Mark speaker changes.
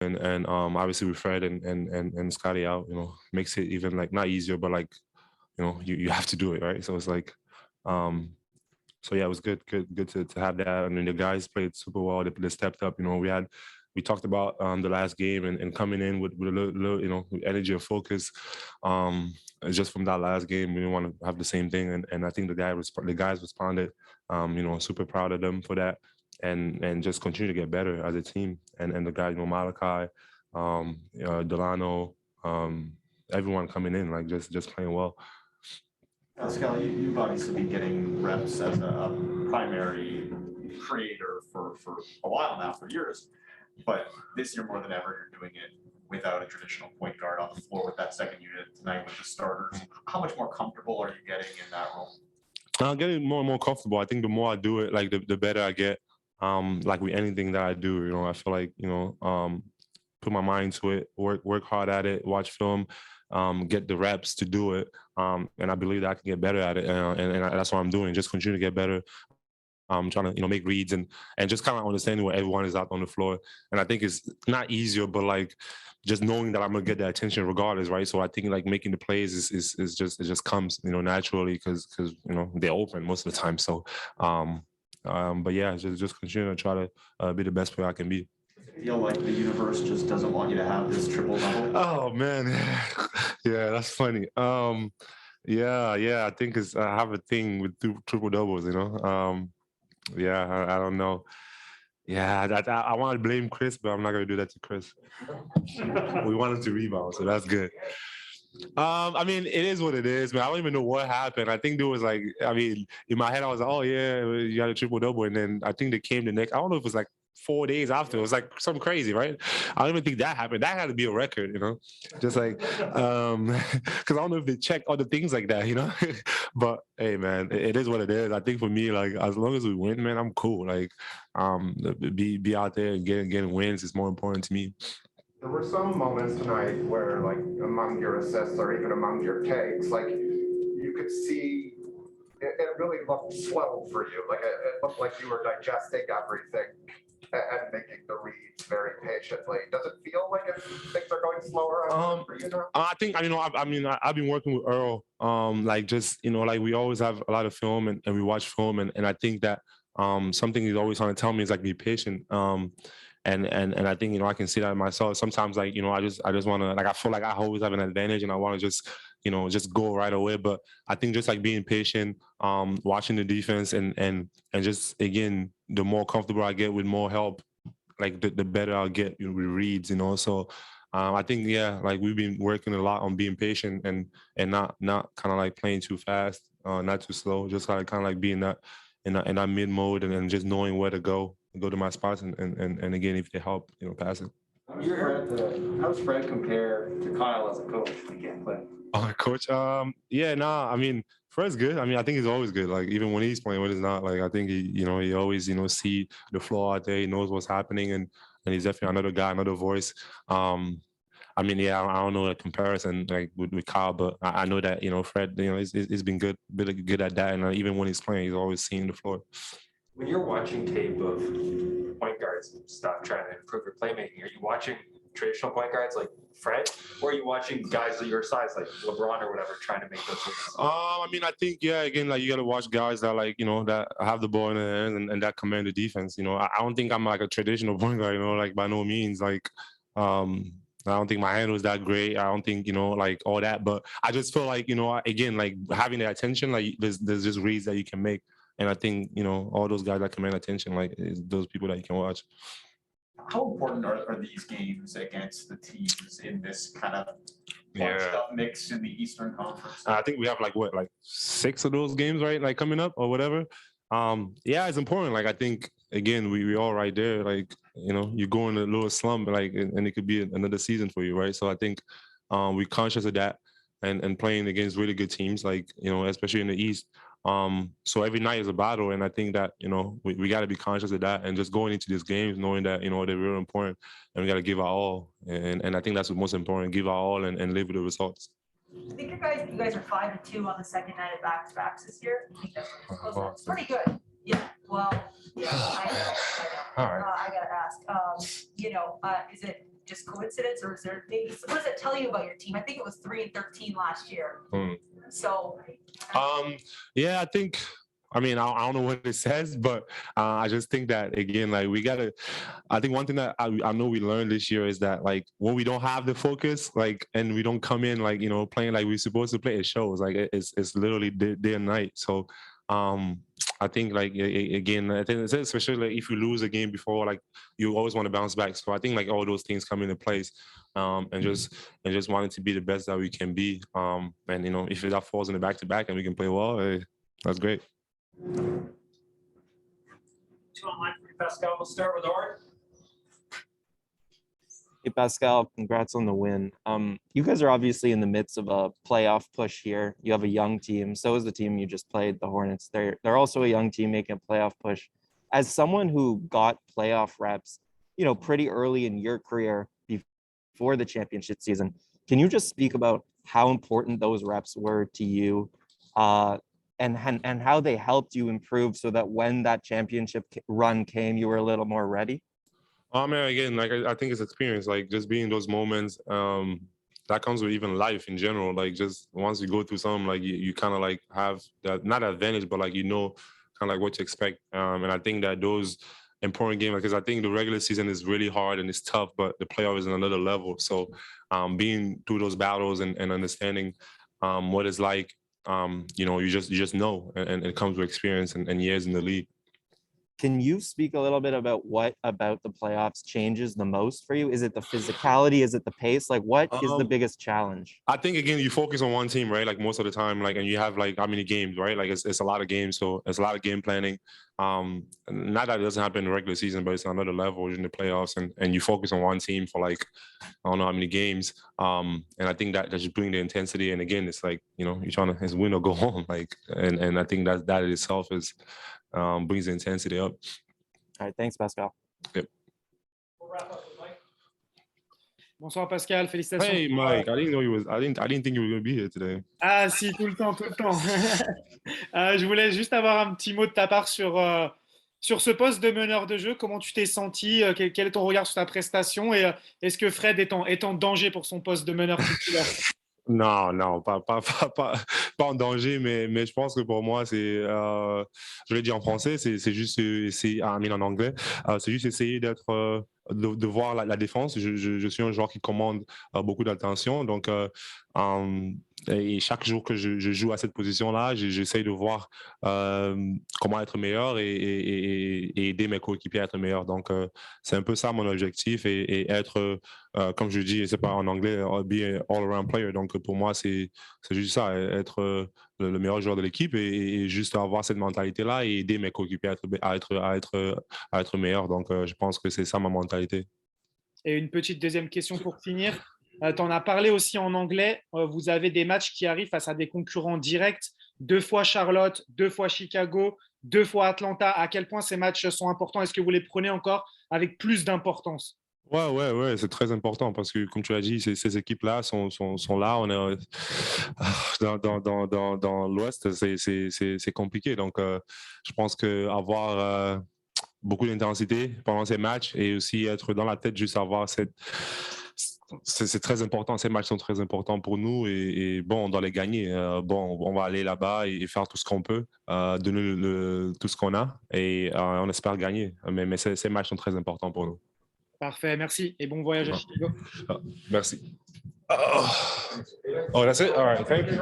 Speaker 1: and obviously with Fred and Scotty out, makes it even like not easier, but like you have to do it, right? So it's like um so yeah, it was good to have that. I mean, the guys played super well. They stepped up. We talked about the last game and coming in with a little with energy and focus. Just from that last game, we didn't want to have the same thing. And I think the guys responded. Super proud of them for that, and just continue to get better as a team. And the guys, Malachi, Delano, everyone coming in like just playing well.
Speaker 2: Pascal, you've obviously been getting reps as a primary creator for a while now, for years. But this year, more than ever, you're doing it without a traditional point guard on the floor with that second unit tonight with the starters. How much more comfortable are you getting in that role?
Speaker 1: I'm getting more and more comfortable. I think the more I do it, like the better I get. Like with anything that I do, I feel like put my mind to it, work hard at it, watch film, get the reps to do it, and I believe that I can get better at it, and that's what I'm doing. Just continue to get better. Trying to make reads and just kind of understanding where everyone is out on the floor. And I think it's not easier, but like just knowing that I'm gonna get that attention regardless, right? So I think like making the plays is just it just comes naturally because they're open most of the time. So but yeah, just continue to try to be the best player I can be.
Speaker 2: Feel like the universe just doesn't want you to have this triple double?
Speaker 1: Oh man, yeah, that's funny. Yeah, I think I have a thing with triple doubles. Yeah, I don't know. Yeah, I want to blame Chris, but I'm not gonna do that to Chris. We wanted to rebound, so that's good. I mean, it is what it is, man. I don't even know what happened. I think there was like, I mean, in my head, I was like, oh yeah, you got a triple double, and then I think they came the next. I don't know if it was like 4 days after. It was like something crazy, right? I don't even think that happened. That had to be a record, just like, because I don't know if they check other things like that. But hey, man, it is what it is. I think for me, like, as long as we win, man, I'm cool. Like, be out there and getting wins is more important to me.
Speaker 3: There were some moments tonight where, like, among your assists or even among your takes, like, you could see it really looked slow for you. Like, it looked like you were digesting everything and making the reads very patiently. Does it feel like things are going slower for you now?
Speaker 1: I think I've been working with Earl. Like just like we always have a lot of film and we watch film and I think that something he's always trying to tell me is like be patient. And I think I can see that in myself. Sometimes like I just want to like I feel like I always have an advantage and I want to just go right away. But I think just like being patient, watching the defense and just again the more comfortable I get with more help, like the better I'll get with reads. So I think like we've been working a lot on being patient and not kind of like playing too fast, not too slow, just kind of like being that in that mid mode and just knowing where to go to my spots and again if they help passing.
Speaker 2: How's Fred compare to Kyle as a coach? We can't play.
Speaker 1: Coach, I mean, Fred's good. I mean, I think he's always good. Like even when he's playing, when he's not, like I think he always see the floor out there. He knows what's happening, and he's definitely another guy, another voice. I mean, I don't know the comparison like with Kyle, but I know that Fred, he's been really good at that, and even when he's playing, he's always seeing the floor.
Speaker 4: When you're watching tape of point guards and stuff, trying to improve your playmaking, are you watching traditional point guards like Fred, or are you watching guys of your size like LeBron or whatever trying to make those moves?
Speaker 1: I mean, I think again, like you got to watch guys that like that have the ball in their hands and that command the defense. I don't think I'm like a traditional point guard, like by no means. Like, I don't think my handle is that great. I don't think like all that, but I just feel like again, like having the attention, like there's just reads that you can make. And I think, all those guys that command attention, like those people that you can watch.
Speaker 2: How important are these games against the teams in this kind of bunched up mix in the Eastern Conference?
Speaker 1: I think we have like 6 of those games, right? Like coming up or whatever. It's important. Like I think again, we all right there. Like, you go in a little slump, like, and it could be another season for you, right? So I think we're conscious of that and playing against really good teams, like, especially in the East. So every night is a battle, and I think that we got to be conscious of that, and just going into these games knowing that they're real important, and we got to give our all, and I think that's what's most important: give our all and live with the results.
Speaker 5: I think you guys are 5-2 on the second night of back-to-backs this year. I think that's it's pretty good. Yeah. Well, yeah. I know.
Speaker 1: All right.
Speaker 5: I gotta ask. Is it just coincidence, or is there things, what does it tell you about your team? I think it was 3-13 last year. So.
Speaker 1: Yeah, I think. I mean, I don't know what it says, but I just think that, again, like I think one thing that I know we learned this year is that, like, when we don't have the focus, like, and we don't come in, like, playing like we're supposed to play, it shows. Like, it's literally day and night. So I think, like, again, I think especially like if you lose a game before, like, you always want to bounce back. So I think, like, all those things come into place, and just wanting to be the best that we can be. And if that falls in the back-to-back and we can play well, that's great.
Speaker 4: 2 online for you, Pascal. We'll start with Art.
Speaker 6: Hey, Pascal, congrats on the win. You guys are obviously in the midst of a playoff push here. You have a young team. So is the team you just played, the Hornets. They're also a young team making a playoff push. As someone who got playoff reps, pretty early in your career before the championship season, can you just speak about how important those reps were to you? And how they helped you improve so that when that championship run came, you were a little more ready?
Speaker 1: Man, again, like, I think it's experience, like, just being in those moments, that comes with even life in general. Like, just once you go through something, like, you kind of like have that, not advantage, but like, kind of like what to expect. And I think that those important games, because I think the regular season is really hard and it's tough, but the playoff is on another level. So being through those battles and understanding what it's like, you just know, and it comes with experience and years in the league.
Speaker 6: Can you speak a little bit about what about the playoffs changes the most for you? Is it the physicality? Is it the pace? Like, what is the biggest challenge?
Speaker 1: I think, again, you focus on one team, right? Like, most of the time, like, and you have, like, how many games, right? Like, it's a lot of games, so it's a lot of game planning. Not that it doesn't happen in the regular season, but it's another level in the playoffs, and you focus on one team for, like, I don't know how many games. And I think that just brings the intensity. And again, it's like, you're trying to, it's win or go home. Like, and I think that in itself is brings the intensity up.
Speaker 6: All right, thanks, Pascal.
Speaker 1: Yep.
Speaker 4: We'll wrap up with Mike.
Speaker 7: Bonsoir Pascal, félicitations.
Speaker 1: Hey Mike, I didn't think you were going to be here today.
Speaker 7: Ah si, tout le temps, tout le temps. Je voulais juste avoir un petit mot de ta part sur ce poste de meneur de jeu. Comment tu t'es senti? Quel est ton regard sur ta prestation? Et est-ce que Fred est en danger pour son poste de meneur titulaire?
Speaker 1: Non, pas en danger, mais je pense que pour moi, c'est, je l'ai dit en français, c'est juste essayer, en anglais, c'est juste essayer d'être, de voir la défense. Je suis un joueur qui commande beaucoup d'attention, donc et chaque jour que je joue à cette position-là, j'essaye de voir comment être meilleur et aider mes coéquipiers à être meilleurs. Donc, c'est un peu ça mon objectif et être, comme je dis, c'est pas en anglais, be an all-around player. Donc, pour moi, c'est juste ça, être le meilleur joueur de l'équipe et juste avoir cette mentalité-là et aider mes coéquipiers à être meilleurs. Donc, je pense que c'est ça ma mentalité.
Speaker 7: Et une petite deuxième question pour finir. Tu en as parlé aussi en anglais. Vous avez des matchs qui arrivent face à des concurrents directs. 2 fois Charlotte, 2 fois Chicago, 2 fois Atlanta. À quel point ces matchs sont importants? Est-ce que vous les prenez encore avec plus d'importance?
Speaker 1: Ouais, c'est très important parce que, comme tu l'as dit, ces équipes-là sont là. On est dans l'Ouest, c'est compliqué. Donc, je pense qu'avoir beaucoup d'intensité pendant ces matchs et aussi être dans la tête, juste avoir c'est très important. Ces matchs sont très importants pour nous et bon, on doit les gagner. On va aller là-bas et faire tout ce qu'on peut, donner tout ce qu'on a et on espère gagner. Mais ces matchs sont très importants pour nous.
Speaker 7: Parfait, merci et bon voyage à Chicago.
Speaker 1: Merci. Oh, that's it? All right, thank you.